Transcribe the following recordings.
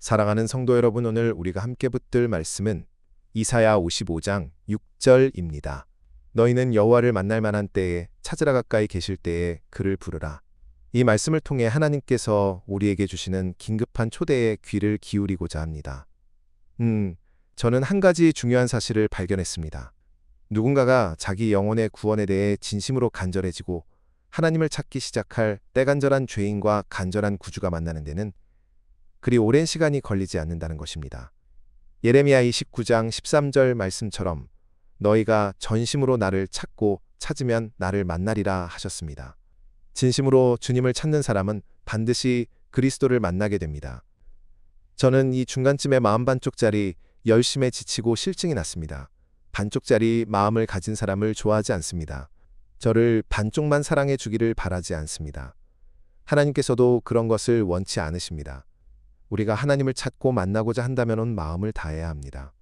사랑하는 성도 여러분, 오늘 우리가 함께 붙들 말씀은 이사야 55장 6절입니다. 너희는 여호와를 만날 만한 때에 찾으라, 가까이 계실 때에 그를 부르라. 이 말씀을 통해 하나님께서 우리에게 주시는 긴급한 초대에 귀를 기울이고자 합니다. 저는 한 가지 중요한 사실을 발견했습니다. 누군가가 자기 영혼의 구원에 대해 진심으로 간절해지고 하나님을 찾기 시작할 때간절한 죄인과 간절한 구주가 만나는 데는 그리 오랜 시간이 걸리지 않는다는 것입니다. 예레미야 29장 13절 말씀처럼 너희가 전심으로 나를 찾고 찾으면 나를 만나리라 하셨습니다. 진심으로 주님을 찾는 사람은 반드시 그리스도를 만나게 됩니다. 저는 이 중간쯤에 마음 반쪽짜리 열심에 지치고 실증이 났습니다. 반쪽짜리 마음을 가진 사람을 좋아하지 않습니다. 저를 반쪽만 사랑해 주기를 바라지 않습니다. 하나님께서도 그런 것을 원치 않으십니다. 우리가 하나님을 찾고 만나고자 한다면 온 마음을 다해야 합니다.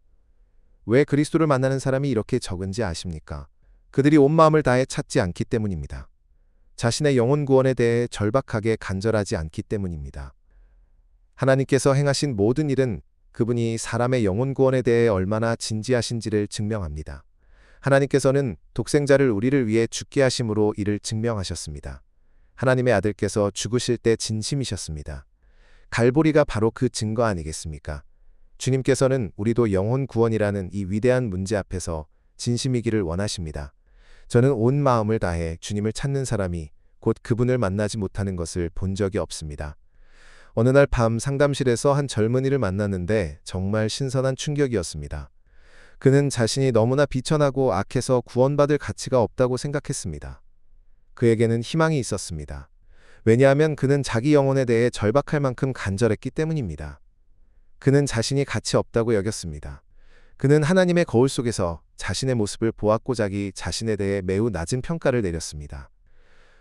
왜 그리스도를 만나는 사람이 이렇게 적은지 아십니까? 그들이 온 마음을 다해 찾지 않기 때문입니다. 자신의 영혼 구원에 대해 절박하게 간절하지 않기 때문입니다. 하나님께서 행하신 모든 일은 그분이 사람의 영혼 구원에 대해 얼마나 진지하신지를 증명합니다. 하나님께서는 독생자를 우리를 위해 죽게 하심으로 이를 증명하셨습니다. 하나님의 아들께서 죽으실 때 진심이셨습니다. 갈보리가 바로 그 증거 아니겠습니까? 주님께서는 우리도 영혼 구원이라는 이 위대한 문제 앞에서 진심이기를 원하십니다. 저는 온 마음을 다해 주님을 찾는 사람이 곧 그분을 만나지 못하는 것을 본 적이 없습니다. 어느 날 밤 상담실에서 한 젊은이를 만났는데 정말 신선한 충격이었습니다. 그는 자신이 너무나 비천하고 악해서 구원받을 가치가 없다고 생각했습니다. 그에게는 희망이 있었습니다. 왜냐하면 그는 자기 영혼에 대해 절박할 만큼 간절했기 때문입니다. 그는 자신이 가치 없다고 여겼습니다. 그는 하나님의 거울 속에서 자신의 모습을 보았고 자기 자신에 대해 매우 낮은 평가를 내렸습니다.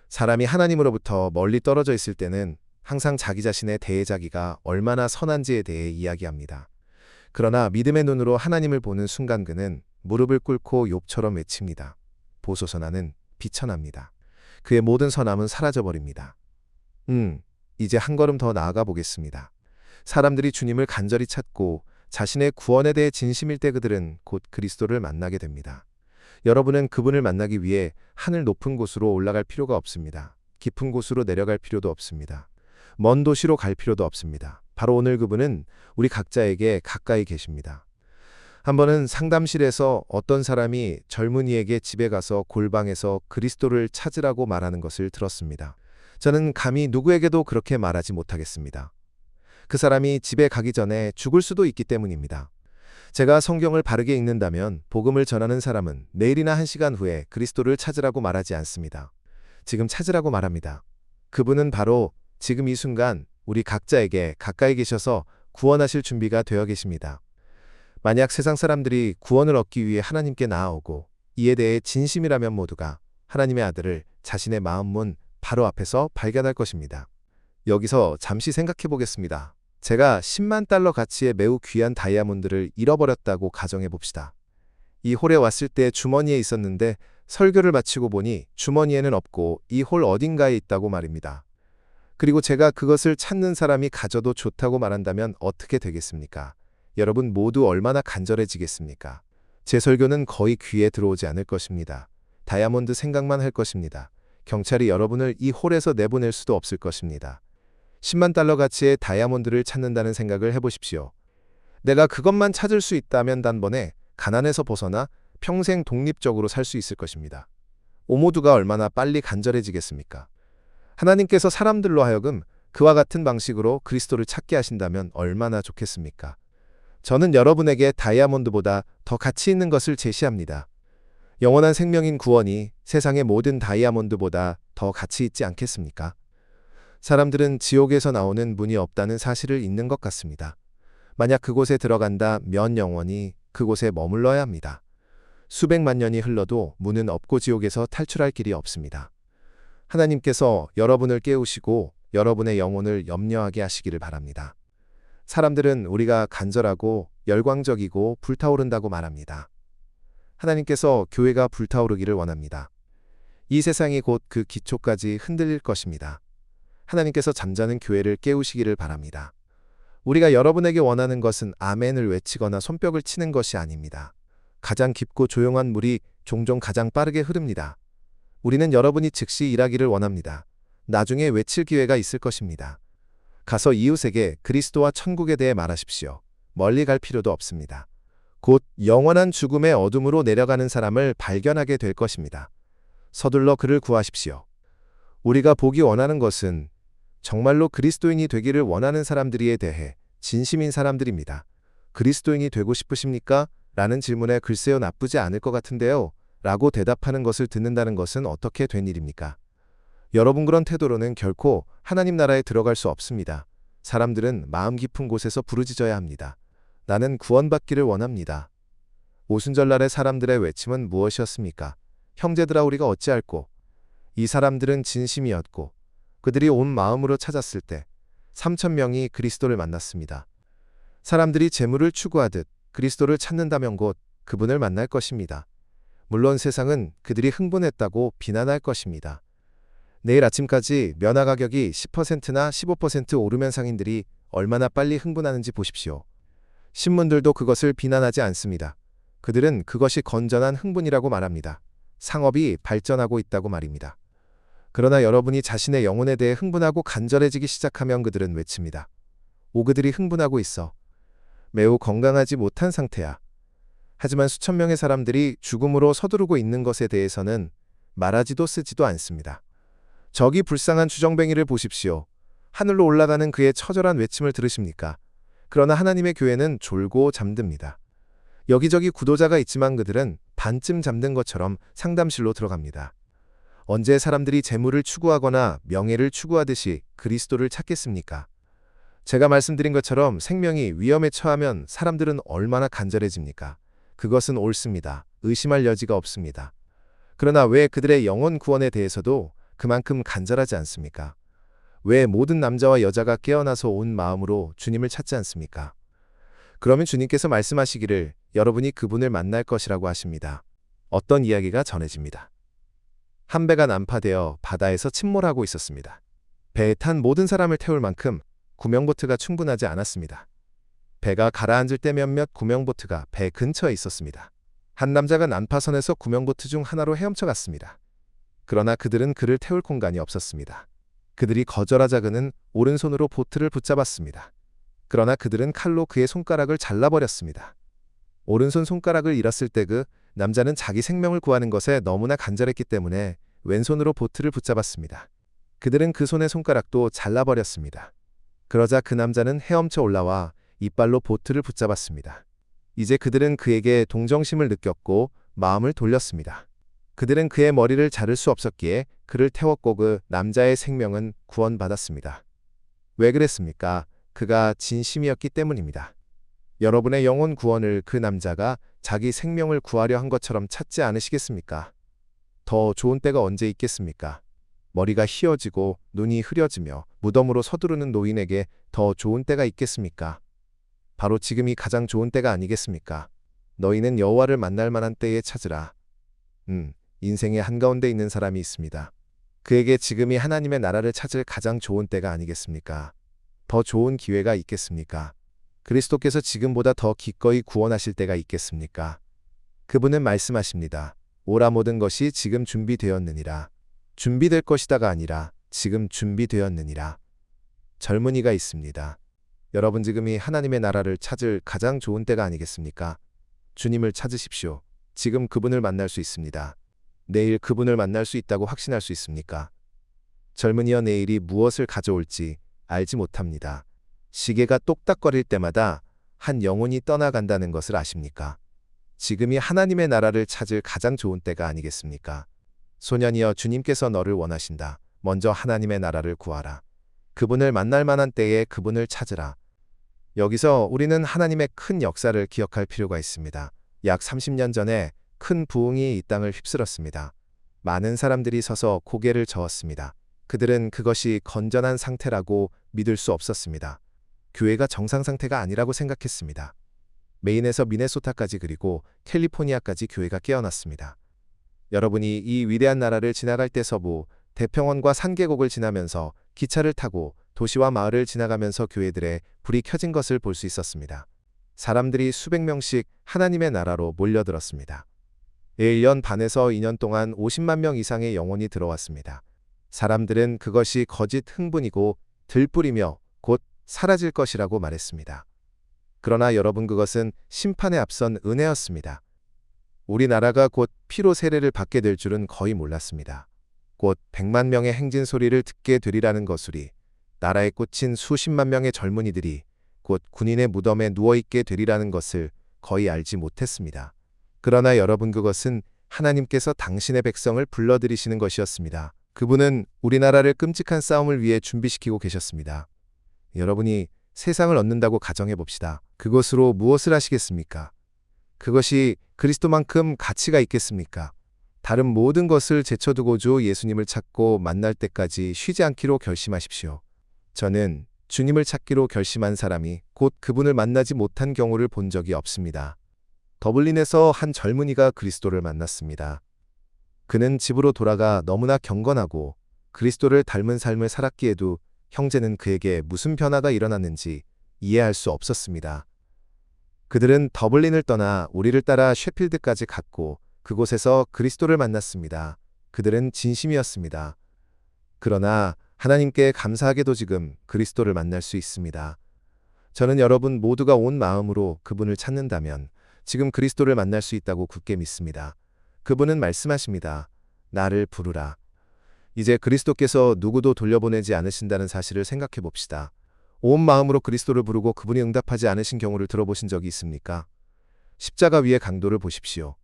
사람이 하나님으로부터 멀리 떨어져 있을 때는 항상 자기 자신의 대자기가 얼마나 선한지에 대해 이야기합니다. 그러나 믿음의 눈으로 하나님을 보는 순간 그는 무릎을 꿇고 욥처럼 외칩니다. 보소서, 나는 비천합니다. 그의 모든 선함은 사라져버립니다. 이제 한 걸음 더 나아가 보겠습니다. 사람들이 주님을 간절히 찾고 자신의 구원에 대해 진심일 때 그들은 곧 그리스도를 만나게 됩니다. 여러분은 그분을 만나기 위해 하늘 높은 곳으로 올라갈 필요가 없습니다. 깊은 곳으로 내려갈 필요도 없습니다. 먼 도시로 갈 필요도 없습니다. 바로 오늘 그분은 우리 각자에게 가까이 계십니다. 한 번은 상담실에서 어떤 사람이 젊은이에게 집에 가서 골방에서 그리스도를 찾으라고 말하는 것을 들었습니다. 저는 감히 누구에게도 그렇게 말하지 못하겠습니다. 그 사람이 집에 가기 전에 죽을 수도 있기 때문입니다. 제가 성경을 바르게 읽는다면 복음을 전하는 사람은 내일이나 1시간 후에 그리스도를 찾으라고 말하지 않습니다. 지금 찾으라고 말합니다. 그분은 바로 지금 이 순간 우리 각자에게 가까이 계셔서 구원하실 준비가 되어 계십니다. 만약 세상 사람들이 구원을 얻기 위해 하나님께 나아오고 이에 대해 진심이라면 모두가 하나님의 아들을 자신의 마음 문 바로 앞에서 발견할 것입니다. 여기서 잠시 생각해 보겠습니다. 제가 10만 달러 가치의 매우 귀한 다이아몬드를 잃어버렸다고 가정해 봅시다. 이 홀에 왔을 때 주머니에 있었는데 설교를 마치고 보니 주머니에는 없고 이 홀 어딘가에 있다고 말입니다. 그리고 제가 그것을 찾는 사람이 가져도 좋다고 말한다면 어떻게 되겠습니까? 여러분 모두 얼마나 간절해지겠습니까? 제 설교는 거의 귀에 들어오지 않을 것입니다. 다이아몬드 생각만 할 것입니다. 경찰이 여러분을 이 홀에서 내보낼 수도 없을 것입니다. 10만 달러 가치의 다이아몬드를 찾는다는 생각을 해보십시오. 내가 그것만 찾을 수 있다면 단번에 가난에서 벗어나 평생 독립적으로 살 수 있을 것입니다. 모두가 얼마나 빨리 간절해지겠습니까? 하나님께서 사람들로 하여금 그와 같은 방식으로 그리스도를 찾게 하신다면 얼마나 좋겠습니까? 저는 여러분에게 다이아몬드보다 더 가치 있는 것을 제시합니다. 영원한 생명인 구원이 세상의 모든 다이아몬드보다 더 가치 있지 않겠습니까? 사람들은 지옥에서 나오는 문이 없다는 사실을 잊는 것 같습니다. 만약 그곳에 들어간다면 영원히 그곳에 머물러야 합니다. 수백만 년이 흘러도 문은 없고 지옥에서 탈출할 길이 없습니다. 하나님께서 여러분을 깨우시고 여러분의 영혼을 염려하게 하시기를 바랍니다. 사람들은 우리가 간절하고 열광적이고 불타오른다고 말합니다. 하나님께서 교회가 불타오르기를 원합니다. 이 세상이 곧 그 기초까지 흔들릴 것입니다. 하나님께서 잠자는 교회를 깨우시기를 바랍니다. 우리가 여러분에게 원하는 것은 아멘을 외치거나 손뼉을 치는 것이 아닙니다. 가장 깊고 조용한 물이 종종 가장 빠르게 흐릅니다. 우리는 여러분이 즉시 일하기를 원합니다. 나중에 외칠 기회가 있을 것입니다. 가서 이웃에게 그리스도와 천국에 대해 말하십시오. 멀리 갈 필요도 없습니다. 곧 영원한 죽음의 어둠으로 내려가는 사람을 발견하게 될 것입니다. 서둘러 그를 구하십시오. 우리가 보기 원하는 것은 정말로 그리스도인이 되기를 원하는 사람들에 대해 진심인 사람들입니다. 그리스도인이 되고 싶으십니까? 라는 질문에 글쎄요 나쁘지 않을 것 같은데요. 라고 대답하는 것을 듣는다는 것은 어떻게 된 일입니까? 여러분 그런 태도로는 결코 하나님 나라에 들어갈 수 없습니다. 사람들은 마음 깊은 곳에서 부르짖어야 합니다. 나는 구원받기를 원합니다. 오순절날의 사람들의 외침은 무엇이었습니까? 형제들아 우리가 어찌할꼬? 이 사람들은 진심이었고 그들이 온 마음으로 찾았을 때 3,000명이 그리스도를 만났습니다. 사람들이 재물을 추구하듯 그리스도를 찾는다면 곧 그분을 만날 것입니다. 물론 세상은 그들이 흥분했다고 비난할 것입니다. 내일 아침까지 면화 가격이 10%나 15% 오르면 상인들이 얼마나 빨리 흥분하는지 보십시오. 신문들도 그것을 비난하지 않습니다. 그들은 그것이 건전한 흥분이라고 말합니다. 상업이 발전하고 있다고 말입니다. 그러나 여러분이 자신의 영혼에 대해 흥분하고 간절해지기 시작하면 그들은 외칩니다. 오, 그들이 흥분하고 있어. 매우 건강하지 못한 상태야. 하지만 수천 명의 사람들이 죽음으로 서두르고 있는 것에 대해서는 말하지도 쓰지도 않습니다. 저기 불쌍한 주정뱅이를 보십시오. 하늘로 올라가는 그의 처절한 외침을 들으십니까? 그러나 하나님의 교회는 졸고 잠듭니다. 여기저기 구도자가 있지만 그들은 반쯤 잠든 것처럼 상담실로 들어갑니다. 언제 사람들이 재물을 추구하거나 명예를 추구하듯이 그리스도를 찾겠습니까? 제가 말씀드린 것처럼 생명이 위험에 처하면 사람들은 얼마나 간절해집니까? 그것은 옳습니다. 의심할 여지가 없습니다. 그러나 왜 그들의 영혼 구원에 대해서도 그만큼 간절하지 않습니까? 왜 모든 남자와 여자가 깨어나서 온 마음으로 주님을 찾지 않습니까? 그러면 주님께서 말씀하시기를 여러분이 그분을 만날 것이라고 하십니다. 어떤 이야기가 전해집니다. 한 배가 난파되어 바다에서 침몰하고 있었습니다. 배에 탄 모든 사람을 태울 만큼 구명보트가 충분하지 않았습니다. 배가 가라앉을 때 몇몇 구명보트가 배 근처에 있었습니다. 한 남자가 난파선에서 구명보트 중 하나로 헤엄쳐 갔습니다. 그러나 그들은 그를 태울 공간이 없었습니다. 그들이 거절하자 그는 오른손으로 보트를 붙잡았습니다. 그러나 그들은 칼로 그의 손가락을 잘라버렸습니다. 오른손 손가락을 잃었을 때 그 남자는 자기 생명을 구하는 것에 너무나 간절했기 때문에 왼손으로 보트를 붙잡았습니다. 그들은 그 손의 손가락도 잘라버렸습니다. 그러자 그 남자는 헤엄쳐 올라와 이빨로 보트를 붙잡았습니다. 이제 그들은 그에게 동정심을 느꼈고 마음을 돌렸습니다. 그들은 그의 머리를 자를 수 없었기에 그를 태웠고 그 남자의 생명은 구원받았습니다. 왜 그랬습니까? 그가 진심이었기 때문입니다. 여러분의 영혼 구원을 그 남자가 자기 생명을 구하려 한 것처럼 찾지 않으시겠습니까? 더 좋은 때가 언제 있겠습니까? 머리가 휘어지고 눈이 흐려지며 무덤으로 서두르는 노인에게 더 좋은 때가 있겠습니까? 바로 지금이 가장 좋은 때가 아니겠습니까? 너희는 여호와를 만날 만한 때에 찾으라. 인생의 한가운데 있는 사람이 있습니다. 그에게 지금이 하나님의 나라를 찾을 가장 좋은 때가 아니겠습니까? 더 좋은 기회가 있겠습니까? 그리스도께서 지금보다 더 기꺼이 구원하실 때가 있겠습니까? 그분은 말씀하십니다. 오라 모든 것이 지금 준비되었느니라. 준비될 것이다가 아니라 지금 준비되었느니라. 젊은이가 있습니다. 여러분 지금이 하나님의 나라를 찾을 가장 좋은 때가 아니겠습니까? 주님을 찾으십시오. 지금 그분을 만날 수 있습니다. 내일 그분을 만날 수 있다고 확신할 수 있습니까? 젊은이여 내일이 무엇을 가져올지 알지 못합니다. 시계가 똑딱거릴 때마다 한 영혼이 떠나간다는 것을 아십니까? 지금이 하나님의 나라를 찾을 가장 좋은 때가 아니겠습니까? 소년이여 주님께서 너를 원하신다. 먼저 하나님의 나라를 구하라. 그분을 만날 만한 때에 그분을 찾으라. 여기서 우리는 하나님의 큰 역사를 기억할 필요가 있습니다. 약 30년 전에 큰 부흥이 이 땅을 휩쓸었습니다. 많은 사람들이 서서 고개를 저었습니다. 그들은 그것이 건전한 상태라고 믿을 수 없었습니다. 교회가 정상 상태가 아니라고 생각했습니다. 메인에서 미네소타까지 그리고 캘리포니아까지 교회가 깨어났습니다. 여러분이 이 위대한 나라를 지나갈 때 서부, 대평원과 산계곡을 지나면서 기차를 타고 도시와 마을을 지나가면서 교회들의 불이 켜진 것을 볼 수 있었습니다. 사람들이 수백 명씩 하나님의 나라로 몰려들었습니다. 1년 반에서 2년 동안 50만 명 이상의 영혼이 들어왔습니다. 사람들은 그것이 거짓 흥분이고 들뿌리며 곧 사라질 것이라고 말했습니다. 그러나 여러분, 그것은 심판에 앞선 은혜였습니다. 우리나라가 곧 피로 세례를 받게 될 줄은 거의 몰랐습니다. 곧 100만 명의 행진 소리를 듣게 되리라는 것으리, 나라에 꽂힌 수십만 명의 젊은이들이 곧 군인의 무덤에 누워있게 되리라는 것을 거의 알지 못했습니다. 그러나 여러분, 그것은 하나님께서 당신의 백성을 불러들이시는 것이었습니다. 그분은 우리나라를 끔찍한 싸움을 위해 준비시키고 계셨습니다. 여러분이 세상을 얻는다고 가정해 봅시다. 그것으로 무엇을 하시겠습니까? 그것이 그리스도만큼 가치가 있겠습니까? 다른 모든 것을 제쳐두고도 예수님을 찾고 만날 때까지 쉬지 않기로 결심하십시오. 저는 주님을 찾기로 결심한 사람이 곧 그분을 만나지 못한 경우를 본 적이 없습니다. 더블린에서 한 젊은이가 그리스도를 만났습니다. 그는 집으로 돌아가 너무나 경건하고 그리스도를 닮은 삶을 살았기에도 형제는 그에게 무슨 변화가 일어났는지 이해할 수 없었습니다. 그들은 더블린을 떠나 우리를 따라 셰필드까지 갔고 그곳에서 그리스도를 만났습니다. 그들은 진심이었습니다. 그러나 하나님께 감사하게도 지금 그리스도를 만날 수 있습니다. 저는 여러분 모두가 온 마음으로 그분을 찾는다면 지금 그리스도를 만날 수 있다고 굳게 믿습니다. 그분은 말씀하십니다. 나를 부르라. 이제 그리스도께서 누구도 돌려보내지 않으신다는 사실을 생각해 봅시다. 온 마음으로 그리스도를 부르고 그분이 응답하지 않으신 경우를 들어보신 적이 있습니까? 십자가 위의 강도를 보십시오.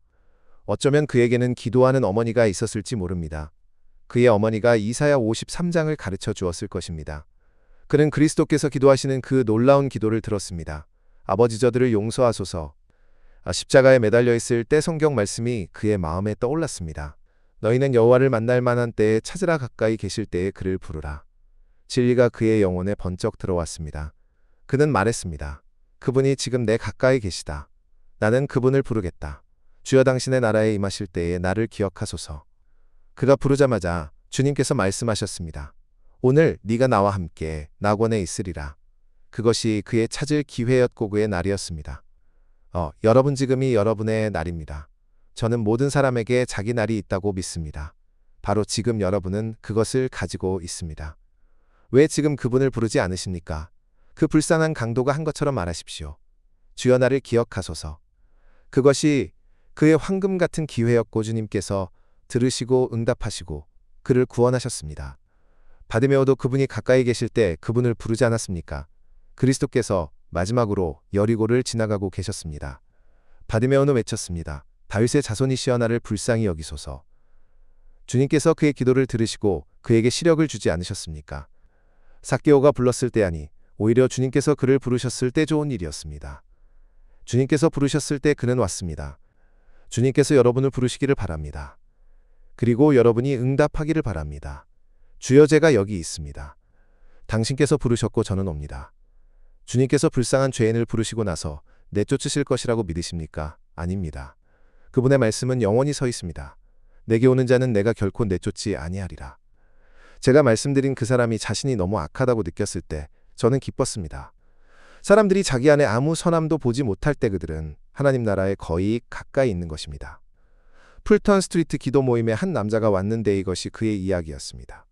어쩌면 그에게는 기도하는 어머니가 있었을지 모릅니다. 그의 어머니가 이사야 53장을 가르쳐 주었을 것입니다. 그는 그리스도께서 기도하시는 그 놀라운 기도를 들었습니다. 아버지, 저들을 용서하소서. 십자가에 매달려 있을 때 성경 말씀이 그의 마음에 떠올랐습니다. 너희는 여호와를 만날 만한 때에 찾으라, 가까이 계실 때에 그를 부르라. 진리가 그의 영혼에 번쩍 들어왔습니다. 그는 말했습니다. 그분이 지금 내 가까이 계시다. 나는 그분을 부르겠다. 주여, 당신의 나라에 임하실 때에 나를 기억하소서. 그가 부르자마자 주님께서 말씀하셨습니다. 오늘 네가 나와 함께 낙원에 있으리라. 그것이 그의 찾을 기회였고 그의 날이었습니다. 여러분, 지금이 여러분의 날입니다. 저는 모든 사람에게 자기 날이 있다고 믿습니다. 바로 지금 여러분은 그것을 가지고 있습니다. 왜 지금 그분을 부르지 않으십니까? 그 불쌍한 강도가 한 것처럼 말하십시오. 주여, 나를 기억하소서. 그것이 그의 황금 같은 기회였고 주님께서 들으시고 응답하시고 그를 구원하셨습니다. 바디메오도 그분이 가까이 계실 때 그분을 부르지 않았습니까? 그리스도께서 마지막으로 여리고를 지나가고 계셨습니다. 바디메오는 외쳤습니다. 다윗의 자손이시여, 나를 불쌍히 여기소서. 주님께서 그의 기도를 들으시고 그에게 시력을 주지 않으셨습니까? 삭개오가 불렀을 때 아니, 오히려 주님께서 그를 부르셨을 때 좋은 일이었습니다. 주님께서 부르셨을 때 그는 왔습니다. 주님께서 여러분을 부르시기를 바랍니다. 그리고 여러분이 응답하기를 바랍니다. 주여, 제가 여기 있습니다. 당신께서 부르셨고 저는 옵니다. 주님께서 불쌍한 죄인을 부르시고 나서 내쫓으실 것이라고 믿으십니까? 아닙니다. 그분의 말씀은 영원히 서 있습니다. 내게 오는 자는 내가 결코 내쫓지 아니하리라. 제가 말씀드린 그 사람이 자신이 너무 악하다고 느꼈을 때 저는 기뻤습니다. 사람들이 자기 안에 아무 선함도 보지 못할 때 그들은 하나님 나라에 거의 가까이 있는 것입니다. 풀턴 스트리트 기도 모임에 한 남자가 왔는데 이것이 그의 이야기였습니다.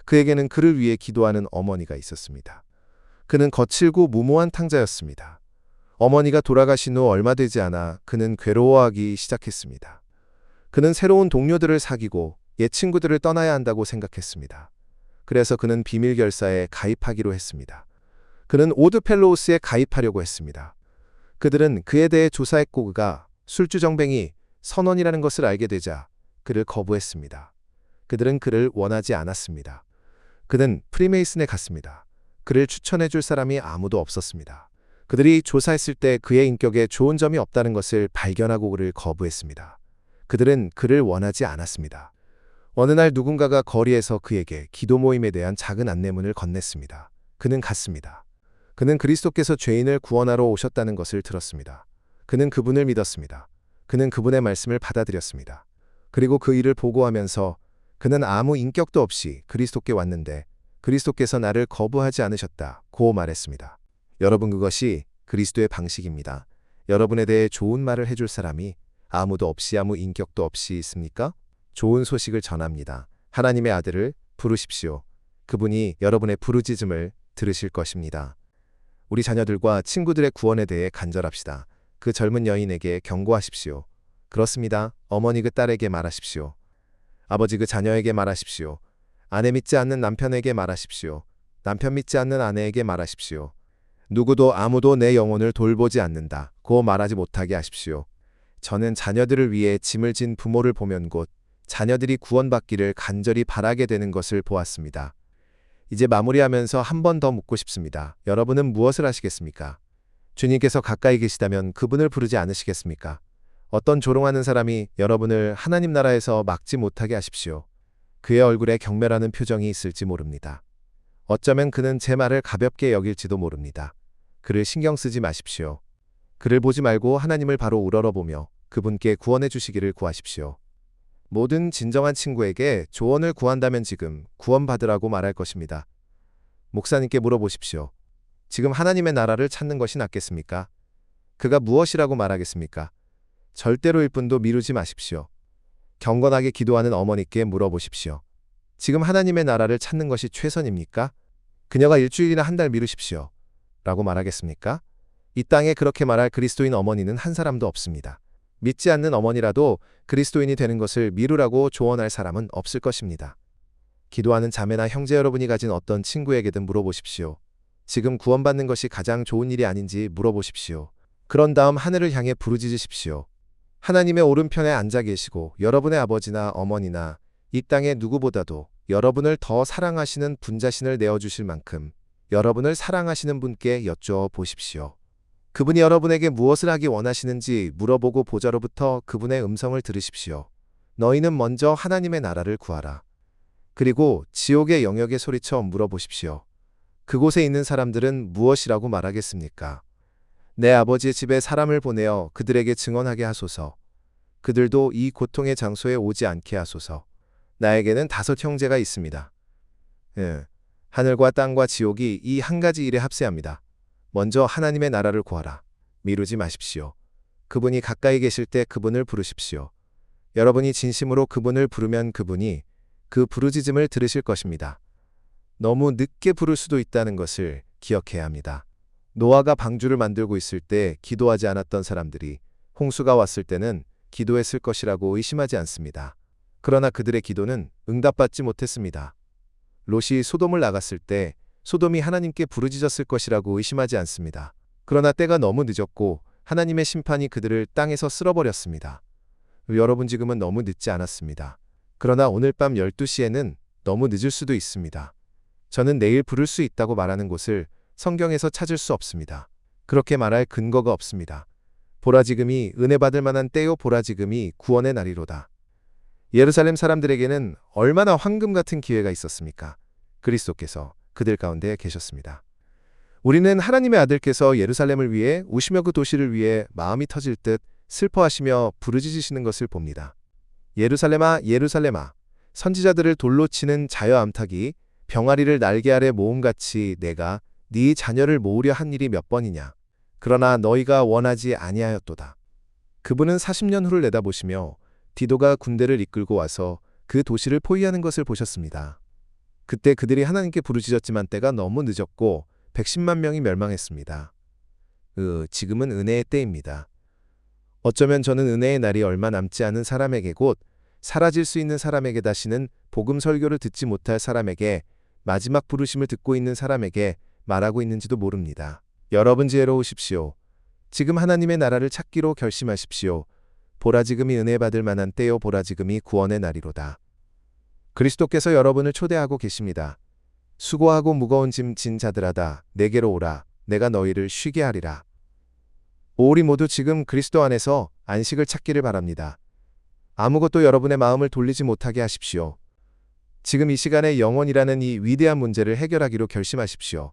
그에게는 그를 위해 기도하는 어머니가 있었습니다. 그는 거칠고 무모한 탕자였습니다. 어머니가 돌아가신 후 얼마 되지 않아 그는 괴로워하기 시작했습니다. 그는 새로운 동료들을 사귀고 옛 친구들을 떠나야 한다고 생각했습니다. 그래서 그는 비밀 결사에 가입하기로 했습니다. 그는 오드펠로우스에 가입하려고 했습니다. 그들은 그에 대해 조사했고 그가 술주정뱅이 선원이라는 것을 알게 되자 그를 거부했습니다. 그들은 그를 원하지 않았습니다. 그는 프리메이슨에 갔습니다. 그를 추천해줄 사람이 아무도 없었습니다. 그들이 조사했을 때 그의 인격에 좋은 점이 없다는 것을 발견하고 그를 거부했습니다. 그들은 그를 원하지 않았습니다. 어느 날 누군가가 거리에서 그에게 기도 모임에 대한 작은 안내문을 건넸습니다. 그는 갔습니다. 그는 그리스도께서 죄인을 구원하러 오셨다는 것을 들었습니다. 그는 그분을 믿었습니다. 그는 그분의 말씀을 받아들였습니다. 그리고 그 일을 보고하면서 그는 아무 인격도 없이 그리스도께 왔는데 그리스도께서 나를 거부하지 않으셨다. 고 말했습니다. 여러분, 그것이 그리스도의 방식입니다. 여러분에 대해 좋은 말을 해줄 사람이 아무도 없이 아무 인격도 없이 있습니까? 좋은 소식을 전합니다. 하나님의 아들을 부르십시오. 그분이 여러분의 부르짖음을 들으실 것입니다. 우리 자녀들과 친구들의 구원에 대해 간절합시다. 그 젊은 여인에게 경고하십시오. 그렇습니다. 어머니 그 딸에게 말하십시오. 아버지 그 자녀에게 말하십시오. 아내 믿지 않는 남편에게 말하십시오. 남편 믿지 않는 아내에게 말하십시오. 누구도 아무도 내 영혼을 돌보지 않는다. 고 말하지 못하게 하십시오. 저는 자녀들을 위해 짐을 진 부모를 보면 곧 자녀들이 구원받기를 간절히 바라게 되는 것을 보았습니다. 이제 마무리하면서 한 번 더 묻고 싶습니다. 여러분은 무엇을 하시겠습니까? 주님께서 가까이 계시다면 그분을 부르지 않으시겠습니까? 어떤 조롱하는 사람이 여러분을 하나님 나라에서 막지 못하게 하십시오. 그의 얼굴에 경멸하는 표정이 있을지 모릅니다. 어쩌면 그는 제 말을 가볍게 여길지도 모릅니다. 그를 신경 쓰지 마십시오. 그를 보지 말고 하나님을 바로 우러러보며 그분께 구원해 주시기를 구하십시오. 모든 진정한 친구에게 조언을 구한다면 지금 구원받으라고 말할 것입니다. 목사님께 물어보십시오. 지금 하나님의 나라를 찾는 것이 낫겠습니까? 그가 무엇이라고 말하겠습니까? 절대로 1분도 미루지 마십시오. 경건하게 기도하는 어머니께 물어보십시오. 지금 하나님의 나라를 찾는 것이 최선입니까? 그녀가 일주일이나 한 달 미루십시오. 라고 말하겠습니까? 이 땅에 그렇게 말할 그리스도인 어머니는 한 사람도 없습니다. 믿지 않는 어머니라도 그리스도인이 되는 것을 미루라고 조언할 사람은 없을 것입니다. 기도하는 자매나 형제 여러분이 가진 어떤 친구에게든 물어보십시오. 지금 구원받는 것이 가장 좋은 일이 아닌지 물어보십시오. 그런 다음 하늘을 향해 부르짖으십시오. 하나님의 오른편에 앉아 계시고 여러분의 아버지나 어머니나 이 땅의 누구보다도 여러분을 더 사랑하시는 분자신을 내어주실 만큼 여러분을 사랑하시는 분께 여쭈어 보십시오. 그분이 여러분에게 무엇을 하기 원하시는지 물어보고 보좌로부터 그분의 음성을 들으십시오. 너희는 먼저 하나님의 나라를 구하라. 그리고 지옥의 영역에 소리쳐 물어보십시오. 그곳에 있는 사람들은 무엇이라고 말하겠습니까? 내 아버지의 집에 사람을 보내어 그들에게 증언하게 하소서. 그들도 이 고통의 장소에 오지 않게 하소서. 나에게는 5 형제가 있습니다. 하늘과 땅과 지옥이 이 한 가지 일에 합세합니다. 먼저 하나님의 나라를 구하라. 미루지 마십시오. 그분이 가까이 계실 때 그분을 부르십시오. 여러분이 진심으로 그분을 부르면 그분이 그 부르짖음을 들으실 것입니다. 너무 늦게 부를 수도 있다는 것을 기억해야 합니다. 노아가 방주를 만들고 있을 때 기도하지 않았던 사람들이 홍수가 왔을 때는 기도했을 것이라고 의심하지 않습니다. 그러나 그들의 기도는 응답받지 못했습니다. 롯이 소돔을 나갔을 때 소돔이 하나님께 부르짖었을 것이라고 의심하지 않습니다. 그러나 때가 너무 늦었고 하나님의 심판이 그들을 땅에서 쓸어버렸습니다. 여러분, 지금은 너무 늦지 않았습니다. 그러나 오늘 밤 12시에는 너무 늦을 수도 있습니다. 저는 내일 부를 수 있다고 말하는 곳을 성경에서 찾을 수 없습니다. 그렇게 말할 근거가 없습니다. 보라, 지금이 은혜 받을 만한 때요, 보라, 지금이 구원의 날이로다. 예루살렘 사람들에게는 얼마나 황금 같은 기회가 있었습니까? 그리스도께서 그들 가운데 계셨습니다. 우리는 하나님의 아들께서 예루살렘을 위해 우시며 그 도시를 위해 마음이 터질 듯 슬퍼하시며 부르짖으시는 것을 봅니다. 예루살렘아, 예루살렘아, 선지자들을 돌로 치는 자여 암탉이 병아리를 날개 아래 모음같이 내가 네 자녀를 모으려 한 일이 몇 번이냐. 그러나 너희가 원하지 아니하였도다. 그분은 40년 후를 내다보시며 디도가 군대를 이끌고 와서 그 도시를 포위하는 것을 보셨습니다. 그때 그들이 하나님께 부르짖었지만 때가 너무 늦었고 110만 명이 멸망했습니다. 지금은 은혜의 때입니다. 어쩌면 저는 은혜의 날이 얼마 남지 않은 사람에게, 곧 사라질 수 있는 사람에게, 다시는 복음 설교를 듣지 못할 사람에게, 마지막 부르심을 듣고 있는 사람에게 말하고 있는지도 모릅니다. 여러분, 지혜로우십시오. 지금 하나님의 나라를 찾기로 결심하십시오. 보라, 지금이 은혜 받을 만한 때요, 보라, 지금이 구원의 날이로다. 그리스도께서 여러분을 초대하고 계십니다. 수고하고 무거운 짐 진 자들아다 내게로 오라. 내가 너희를 쉬게 하리라. 우리 모두 지금 그리스도 안에서 안식을 찾기를 바랍니다. 아무것도 여러분의 마음을 돌리지 못하게 하십시오. 지금 이 시간에 영혼이라는 이 위대한 문제를 해결하기로 결심하십시오.